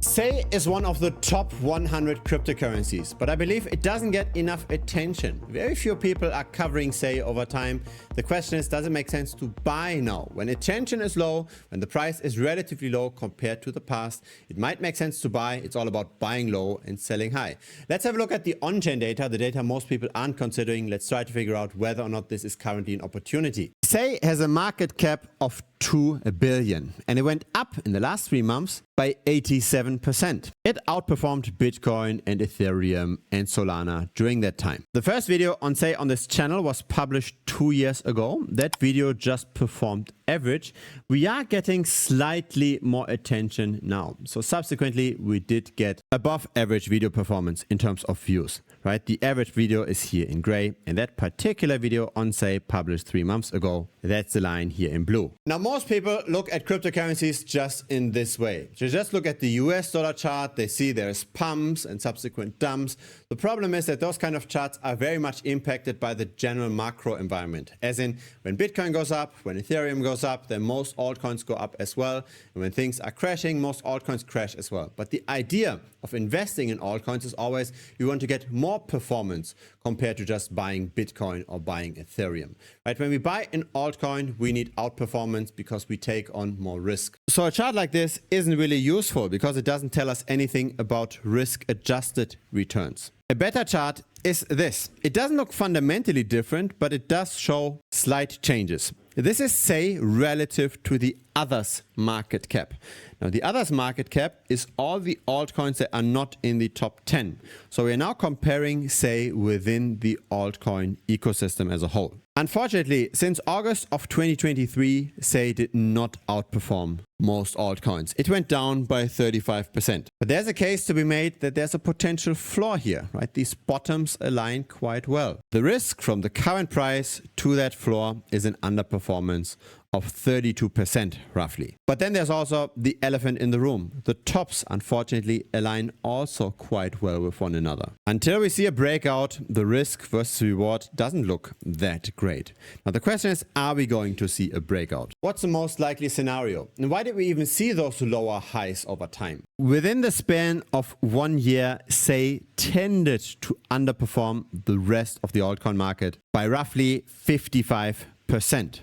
Say is one of the top 100 cryptocurrencies, but I believe it doesn't get enough attention. Very few people are covering Say over time. The question is, does it make sense to buy now? When attention is low, when the price is relatively low compared to the past, it might make sense to buy. It's all about buying low and selling high. Let's have a look at the on-chain data, the data most people aren't considering. Let's try to figure out whether or not this is currently an opportunity. Say has a market cap of 2 billion and it went up in the last 3 months by 87%. It outperformed Bitcoin and Ethereum and Solana during that time. The first video on Say on this channel was published 2 years ago. That video just performed average. We are getting slightly more attention now. So subsequently, we did get above average video performance in terms of views, right? The average video is here in gray, and that particular video on Say published 3 months ago, that's the line here in blue. Now, most people look at cryptocurrencies just in this way. They just look at the US dollar chart, they see there's pumps and subsequent dumps. The problem is that those kind of charts are very much impacted by the general macro environment. As in, when Bitcoin goes up, when Ethereum goes up, then most altcoins go up as well. And when things are crashing, most altcoins crash as well. But the idea of investing in altcoins is always you want to get more performance compared to just buying Bitcoin or buying Ethereum. Right? When we buy an altcoin, we need outperformance because we take on more risk. So a chart like this isn't really useful because it doesn't tell us anything about risk-adjusted returns. A better chart is this. It doesn't look fundamentally different, but it does show slight changes. This is Say relative to the others market cap. Now the others market cap is all the altcoins that are not in the top 10. So we're now comparing Say within the altcoin ecosystem as a whole. Unfortunately, since August of 2023, Say did not outperform most altcoins. It went down by 35%. But there's a case to be made that there's a potential flaw here, right? These bottoms align quite well. The risk from the current price to that floor is an underperformance of 32% roughly. But then there's also the elephant in the room. The tops, unfortunately, align also quite well with one another. Until we see a breakout, the risk versus reward doesn't look that great. Now the question is, are we going to see a breakout? What's the most likely scenario? And why did we even see those lower highs over time? Within the span of 1 year, Say tended to underperform the rest of the altcoin market by roughly 55%.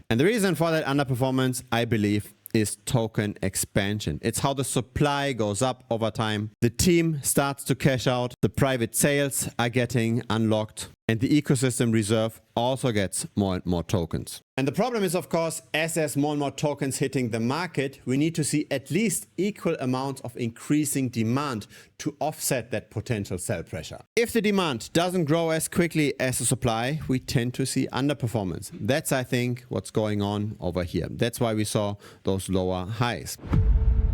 And the reason for that underperformance, I believe, is token expansion. It's how the supply goes up over time. The team starts to cash out. The private sales are getting unlocked. And the ecosystem reserve also gets more and more tokens. And the problem is, of course, as there's more and more tokens hitting the market, we need to see at least equal amounts of increasing demand to offset that potential sell pressure. If the demand doesn't grow as quickly as the supply, we tend to see underperformance. That's, I think, what's going on over here. That's why we saw those lower highs.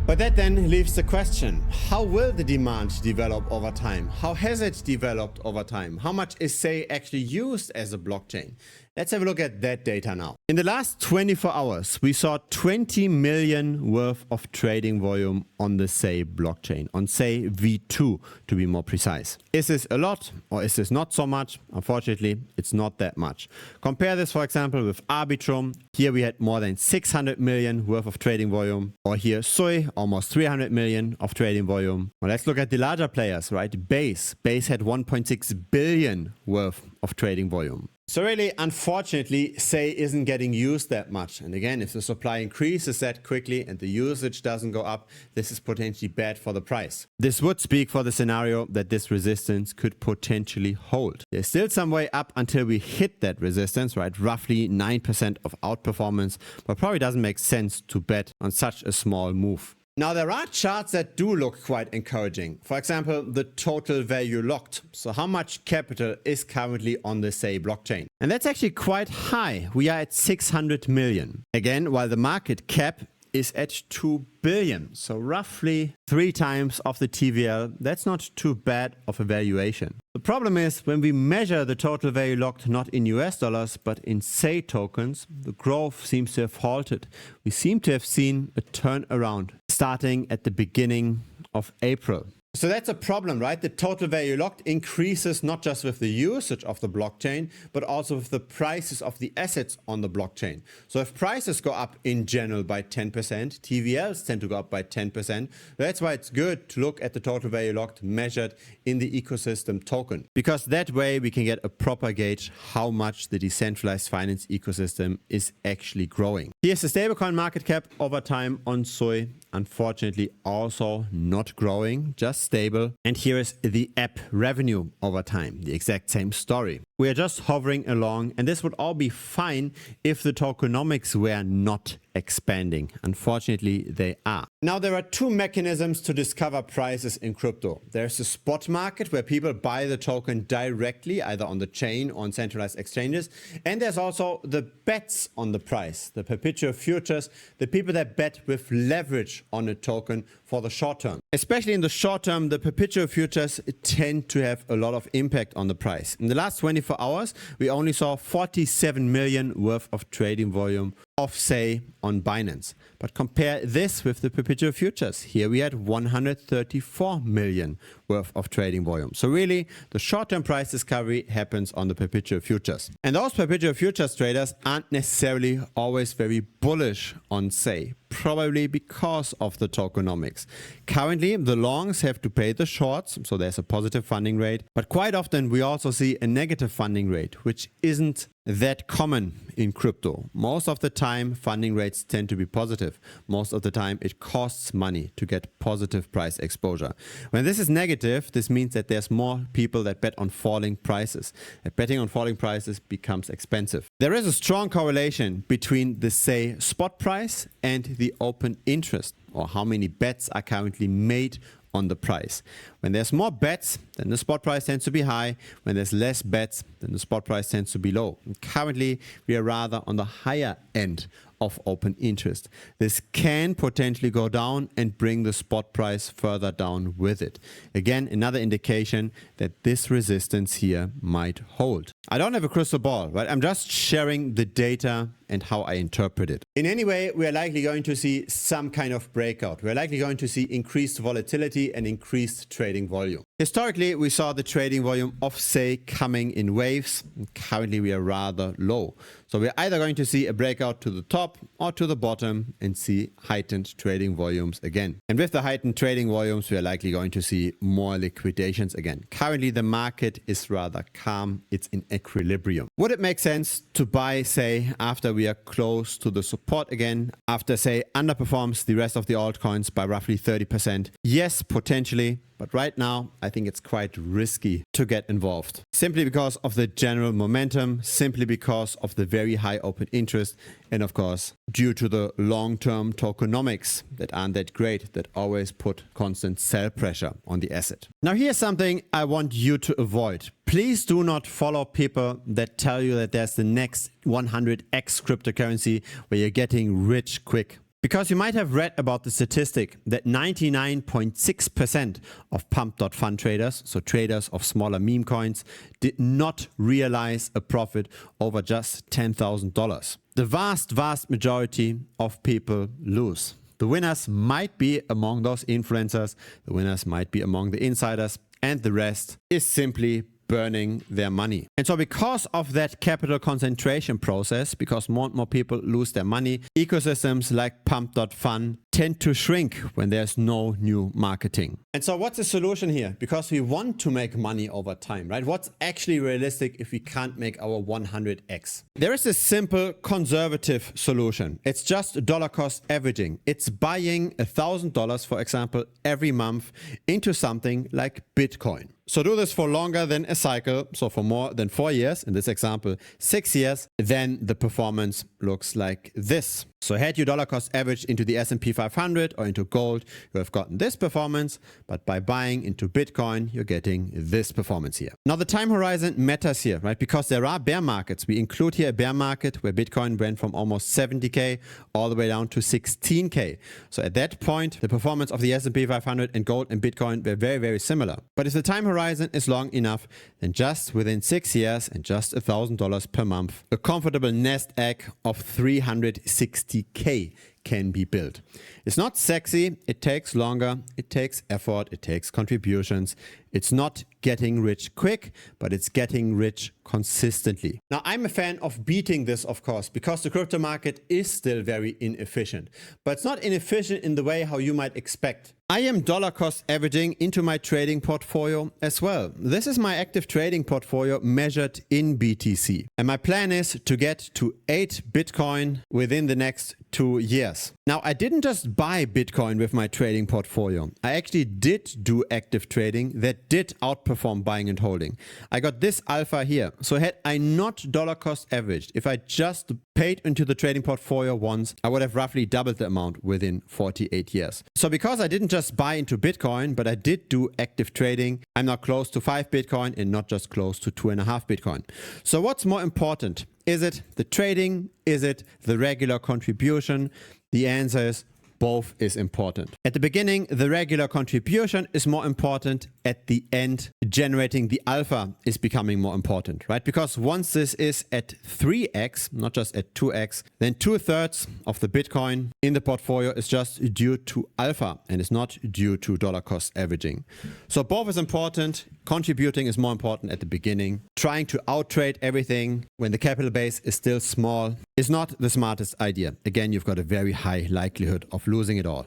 But that then leaves the question, how will the demand develop over time? How has it developed over time? How much is Say actually used as a blockchain? Let's have a look at that data now. In the last 24 hours, we saw 20 million worth of trading volume on the Say blockchain, on Say V2 to be more precise. Is this a lot or is this not so much? Unfortunately, it's not that much. Compare this, for example, with Arbitrum. Here we had more than 600 million worth of trading volume. Or here Sui, almost 300 million of trading volume. Well, let's look at the larger players, right? Base had 1.6 billion worth of trading volume. So really, unfortunately, Say isn't getting used that much. And again, if the supply increases that quickly and the usage doesn't go up, this is potentially bad for the price. This would speak for the scenario that this resistance could potentially hold. There's still some way up until we hit that resistance, right? Roughly 9% of outperformance, but probably doesn't make sense to bet on such a small move. Now, there are charts that do look quite encouraging. For example, the total value locked. So how much capital is currently on the Say blockchain? And that's actually quite high. We are at 600 million. Again, while the market cap is at 2 billion. So roughly 3 times of the TVL. That's not too bad of a valuation. The problem is when we measure the total value locked not in US dollars, but in Say tokens, the growth seems to have halted. We seem to have seen a turnaround starting at the beginning of April. So that's a problem, right? The total value locked increases not just with the usage of the blockchain, but also with the prices of the assets on the blockchain. So if prices go up in general by 10%, TVLs tend to go up by 10%. That's why it's good to look at the total value locked measured in the ecosystem token, because that way we can get a proper gauge how much the decentralized finance ecosystem is actually growing. Here's the stablecoin market cap over time on Sui. Unfortunately, also not growing, just stable. And here is the app revenue over time, the exact same story. We are just hovering along, and this would all be fine if the tokenomics were not expanding. Unfortunately, they are. Now, there are two mechanisms to discover prices in crypto. There's the spot market where people buy the token directly, either on the chain or on centralized exchanges. And there's also the bets on the price, the perpetual futures, the people that bet with leverage on a token for the short term. Especially in the short term, the perpetual futures tend to have a lot of impact on the price. In the last 24 hours, we only saw 47 million worth of trading volume of, say, on Binance. But compare this with the perpetual futures. Here we had 134 million worth of trading volume. So really, the short-term price discovery happens on the perpetual futures. And those perpetual futures traders aren't necessarily always very bullish on, say, probably because of the tokenomics. Currently, the longs have to pay the shorts, so there's a positive funding rate. But quite often, we also see a negative funding rate, which isn't that common in crypto. Most of the time, funding rates tend to be positive. Most of the time, it costs money to get positive price exposure. When this is negative, this means that there's more people that bet on falling prices. And betting on falling prices becomes expensive. There is a strong correlation between the, say, spot price and the open interest, or how many bets are currently made on the price. When there's more bets, then the spot price tends to be high. When there's less bets, then the spot price tends to be low. And currently, we are rather on the higher end of open interest. This can potentially go down and bring the spot price further down with it. Again, another indication that this resistance here might hold. I don't have a crystal ball, right? I'm just sharing the data and how I interpret it. In any way, we are likely going to see some kind of breakout. We're likely going to see increased volatility and increased trading volume. Historically, we saw the trading volume of, say, coming in waves. Currently, we are rather low. So we're either going to see a breakout to the top or to the bottom and see heightened trading volumes again. And with the heightened trading volumes, we are likely going to see more liquidations again. Currently, the market is rather calm. It's in equilibrium. Would it make sense to buy, say, after we are close to the support again, after, say, underperforms the rest of the altcoins by roughly 30%? Yes, potentially. But right now, I think it's quite risky to get involved. Simply because of the general momentum, simply because of the very high open interest, and of course, due to the long-term tokenomics that aren't that great, that always put constant sell pressure on the asset. Now here's something I want you to avoid. Please do not follow people that tell you that there's the next 100x cryptocurrency where you're getting rich quick. Because you might have read about the statistic that 99.6% of pump.fun traders, so traders of smaller meme coins, did not realize a profit over just $10,000. The vast majority of people lose. The winners might be among those influencers, the winners might be among the insiders, and the rest is simply burning their money. And so because of that capital concentration process, because more and more people lose their money, ecosystems like pump.fun tend to shrink when there's no new marketing. And so what's the solution here? Because we want to make money over time, right? What's actually realistic if we can't make our 100x? There is a simple conservative solution. It's just dollar cost averaging. It's buying $1,000, for example, every month into something like Bitcoin. So do this for longer than a cycle, so for more than 4 years, in this example 6 years, then the performance looks like this. So had you dollar cost average into the S&P 500 or into gold, you have gotten this performance, but by buying into Bitcoin, you're getting this performance here. Now the time horizon matters here, right? Because there are bear markets. We include here a bear market where Bitcoin went from almost 70K all the way down to 16K. So at that point, the performance of the S&P 500 and gold and Bitcoin were very similar. But if the time horizon is long enough, then just within 6 years and just $1,000 per month, a comfortable nest egg of 360K can be built. It's not sexy, it takes longer, it takes effort, it takes contributions. It's not getting rich quick, but it's getting rich consistently. Now, I'm a fan of beating this, of course, because the crypto market is still very inefficient. But it's not inefficient in the way how you might expect. I am dollar cost averaging into my trading portfolio as well. This is my active trading portfolio measured in BTC. And my plan is to get to 8 Bitcoin within the next 2 years. Now, I didn't just buy Bitcoin with my trading portfolio. I actually did do active trading that did outperform buying and holding. I got this alpha here. So had I not dollar cost averaged, if I just paid into the trading portfolio once, I would have roughly doubled the amount within 48 years. So because I didn't just buy into Bitcoin, but I did do active trading, I'm now close to 5 Bitcoin and not just close to 2.5 Bitcoin. So what's more important? Is it the trading? Is it the regular contribution? The answer is both is important. At the beginning, the regular contribution is more important. At the end, generating the alpha is becoming more important, right? Because once this is at 3x, not just at 2x, then 2/3 of the Bitcoin in the portfolio is just due to alpha and is not due to dollar cost averaging. So both is important. Contributing is more important at the beginning. Trying to outtrade everything when the capital base is still small is not the smartest idea. Again, you've got a very high likelihood of losing it all.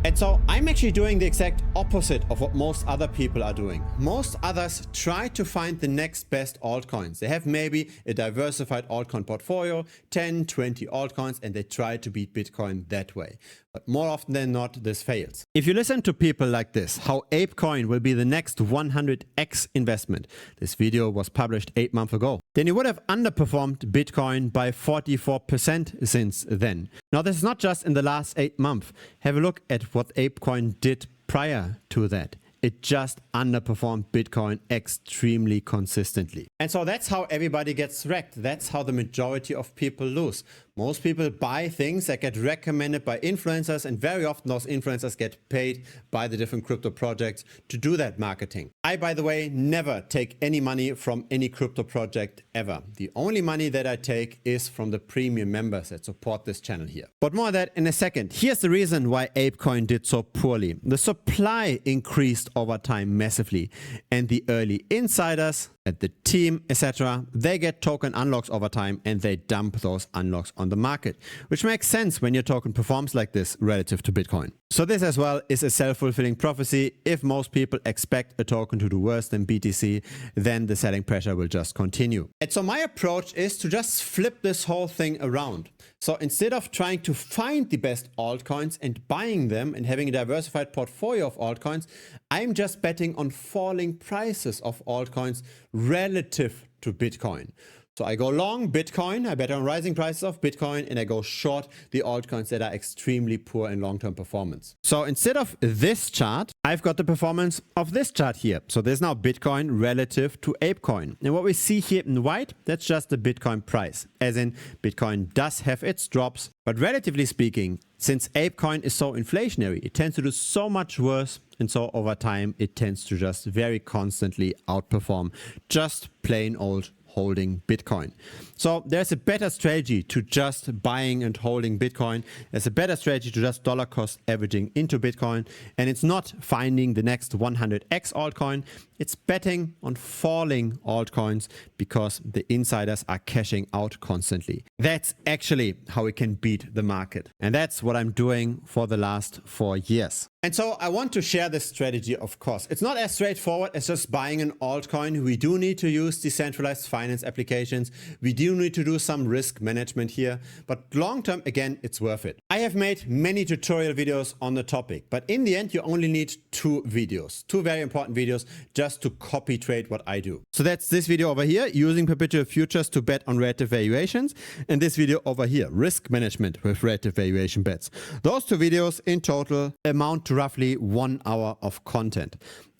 And so I'm actually doing the exact opposite of what most other people are doing. Most others try to find the next best altcoins. They have maybe a diversified altcoin portfolio, 10, 20 altcoins, and they try to beat Bitcoin that way. But more often than not, this fails. If you listen to people like this, how ApeCoin will be the next 100x investment, this video was published 8 months ago, then you would have underperformed Bitcoin by 44% since then. Now, this is not just in the last 8 months. Have a look at what ApeCoin did prior to that. It just underperformed Bitcoin extremely consistently. And so that's how everybody gets wrecked. That's how the majority of people lose. Most people buy things that get recommended by influencers, and very often those influencers get paid by the different crypto projects to do that marketing. I, by the way, never take any money from any crypto project ever. The only money that I take is from the premium members that support this channel here. But more of that in a second. Here's the reason why ApeCoin did so poorly. The supply increased over time massively, and the early insiders at the team, etc., they get token unlocks over time and they dump those unlocks on the market, which makes sense when your token performs like this relative to Bitcoin. So this as well is a self-fulfilling prophecy. If most people expect a token to do worse than BTC, then the selling pressure will just continue. And so my approach is to just flip this whole thing around. So instead of trying to find the best altcoins and buying them and having a diversified portfolio of altcoins, I'm just betting on falling prices of altcoins relative to Bitcoin. So I go long Bitcoin, I bet on rising prices of Bitcoin, and I go short the altcoins that are extremely poor in long-term performance. So instead of this chart, I've got the performance of this chart here. So there's now Bitcoin relative to ApeCoin. And what we see here in white, that's just the Bitcoin price. As in, Bitcoin does have its drops, but relatively speaking, since ApeCoin is so inflationary, it tends to do so much worse. And so over time, it tends to just very constantly outperform just plain old holding Bitcoin. So there's a better strategy to just buying and holding Bitcoin. There's a better strategy to just dollar cost averaging into Bitcoin. And it's not finding the next 100x altcoin. It's betting on falling altcoins because the insiders are cashing out constantly. That's actually how we can beat the market. And that's what I'm doing for the last 4 years. And so I want to share this strategy, of course. It's not as straightforward as just buying an altcoin. We do need to use decentralized finance applications. We do need to do some risk management here, but long term, again, it's worth it. I have made many tutorial videos on the topic, but in the end, you only need 2 videos, 2 very important videos just to copy trade what I do. So that's this video over here, using perpetual futures to bet on relative valuations, and this video over here, risk management with relative valuation bets. Those 2 videos in total amount to roughly 1 hour of content.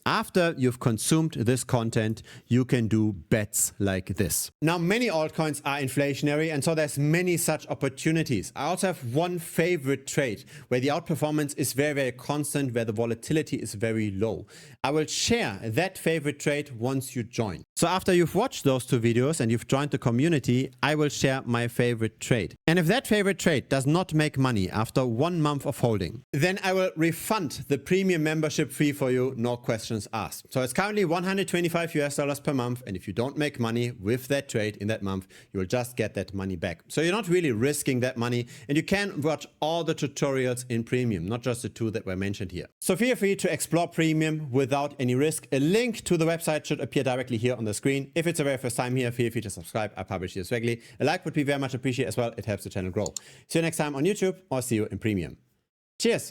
After you've consumed this content, you can do bets like this. Now, many altcoins are inflationary, and so there's many such opportunities. I also have one favorite trade where the outperformance is very, very constant, where the volatility is very low. I will share that favorite trade once you join. So after you've watched those two videos and you've joined the community, I will share my favorite trade. And if that favorite trade does not make money after 1 month of holding, then I will refund the premium membership fee for you, no questions asked. So it's currently $125 per month, and if you don't make money with that trade in that month, you will just get that money back. So you're not really risking that money, and you can watch all the tutorials in premium, not just the two that were mentioned here. So feel free to explore premium without any risk. A link to the website should appear directly here on the screen. If it's the very first time here, feel free to subscribe. I publish this regularly. A like would be very much appreciated as well. It helps the channel grow. See you next time on YouTube, or see you in premium. Cheers.